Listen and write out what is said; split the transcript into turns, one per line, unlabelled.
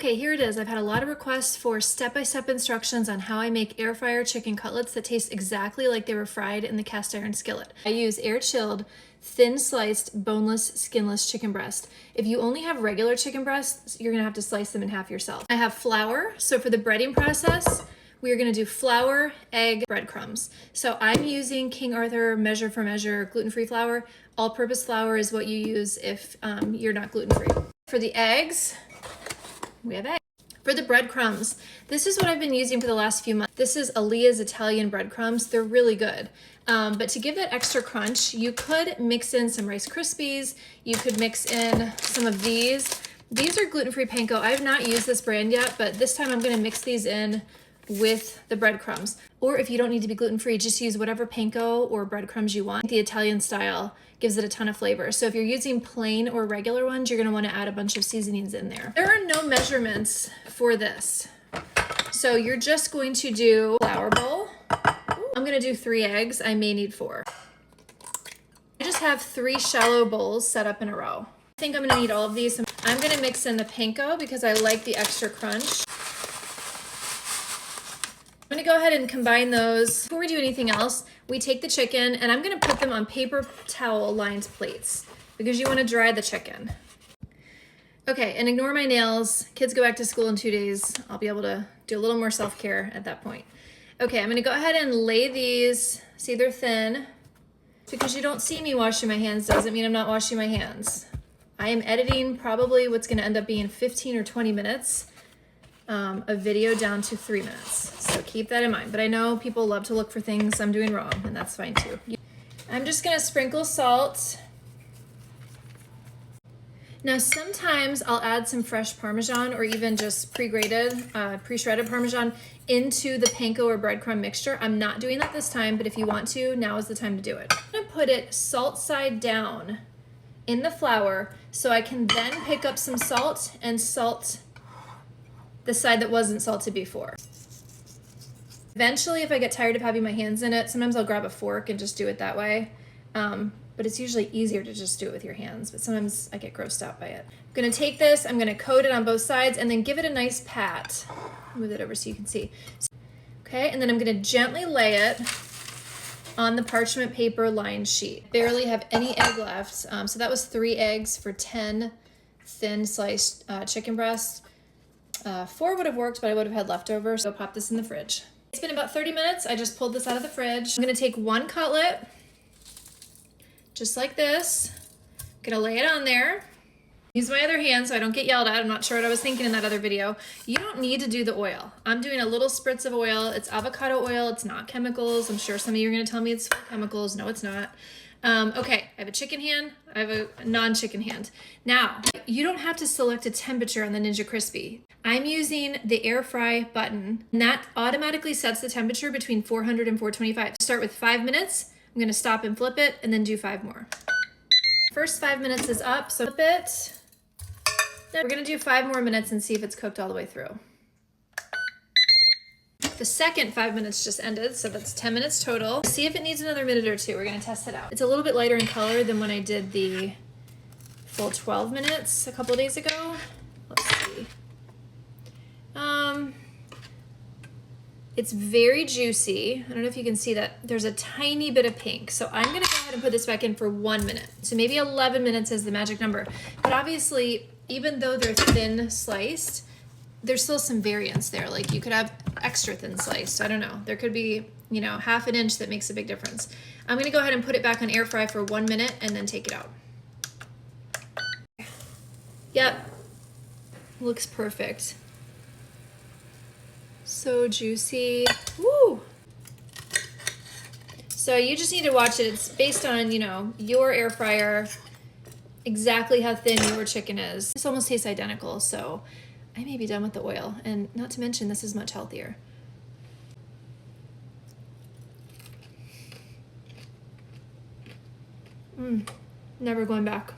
Okay, here it is. I've had a lot of requests for step-by-step instructions on how I make air fryer chicken cutlets that taste exactly like they were fried in the cast iron skillet. I use air-chilled, thin sliced, boneless, skinless chicken breast. If you only have regular chicken breasts, you're gonna have to slice them in half yourself. I have flour, so for the breading process, we are gonna do flour, egg, breadcrumbs. So I'm using King Arthur measure for measure gluten-free flour. All-purpose flour is what you use if you're not gluten-free. For the eggs, we have eggs. For the breadcrumbs, this is what I've been using for the last few months. This is Aaliyah's Italian breadcrumbs. They're really good. But to give that extra crunch, you could mix in some Rice Krispies. You could mix in some of these. These are gluten-free panko. I've not used this brand yet, but this time I'm gonna mix these in with the breadcrumbs. Or if you don't need to be gluten-free, just use whatever panko or breadcrumbs you want. The Italian style gives it a ton of flavor. So if you're using plain or regular ones, you're gonna wanna add a bunch of seasonings in there. There are no measurements for this. So you're just going to do flour bowl. I'm gonna do 3 eggs. I may need 4. I just have 3 shallow bowls set up in a row. I think I'm gonna need all of these. I'm gonna mix in the panko because I like the extra crunch. I'm gonna go ahead and combine those. Before we do anything else, we take the chicken and I'm gonna put them on paper towel lined plates because you wanna dry the chicken. Okay, and ignore my nails. Kids go back to school in 2 days. I'll be able to do a little more self-care at that point. Okay, I'm gonna go ahead and lay these. See, they're thin. Because you don't see me washing my hands doesn't mean I'm not washing my hands. I am editing probably what's gonna end up being 15 or 20 minutes. A video down to 3 minutes. So keep that in mind. But I know people love to look for things I'm doing wrong, and that's fine too. I'm just gonna sprinkle salt. Now sometimes I'll add some fresh Parmesan or even just pre-grated, pre-shredded Parmesan into the panko or breadcrumb mixture. I'm not doing that this time, but if you want to, now is the time to do it. I'm gonna put it salt side down in the flour so I can then pick up some salt and salt the side that wasn't salted before. Eventually, if I get tired of having my hands in it, sometimes I'll grab a fork and just do it that way. But it's usually easier to just do it with your hands, but sometimes I get grossed out by it. I'm gonna take this, I'm gonna coat it on both sides and then give it a nice pat. Move it over so you can see. Okay, and then I'm gonna gently lay it on the parchment paper lined sheet. Barely have any egg left. So that was 3 eggs for 10 thin sliced chicken breasts. 4 would have worked, but I would have had leftovers, so I'll pop this in the fridge. It's been about 30 minutes. I just pulled this out of the fridge. I'm gonna take 1 cutlet, just like this. I'm gonna lay it on there. Use my other hand so I don't get yelled at. I'm not sure what I was thinking in that other video. You don't need to do the oil. I'm doing a little spritz of oil. It's avocado oil, it's not chemicals. I'm sure some of you are gonna tell me it's full of chemicals. No, it's not. Okay, I have a chicken hand, I have a non-chicken hand. Now, you don't have to select a temperature on the Ninja Crispy. I'm using the air fry button, and that automatically sets the temperature between 400 and 425. Start with 5 minutes, I'm gonna stop and flip it, and then do 5 more. First 5 minutes is up, so flip it. Then we're gonna do 5 more minutes and see if it's cooked all the way through. The second 5 minutes just ended, so that's 10 minutes total. See if it needs another minute or 2. We're gonna test it out. It's a little bit lighter in color than when I did the full 12 minutes a couple days ago. Let's see. It's very juicy. I don't know if you can see that. There's a tiny bit of pink. So I'm gonna go ahead and put this back in for 1 minute. So maybe 11 minutes is the magic number. But obviously, even though they're thin sliced, there's still some variance there. Like you could have extra thin sliced. I don't know. There could be, you know, ½ an inch that makes a big difference. I'm gonna go ahead and put it back on air fry for 1 minute and then take it out. Yep, looks perfect. So juicy. Woo! So you just need to watch it. It's based on, you know, your air fryer, exactly how thin your chicken is. This almost tastes identical, so I may be done with the oil. And not to mention, this is much healthier. Never going back.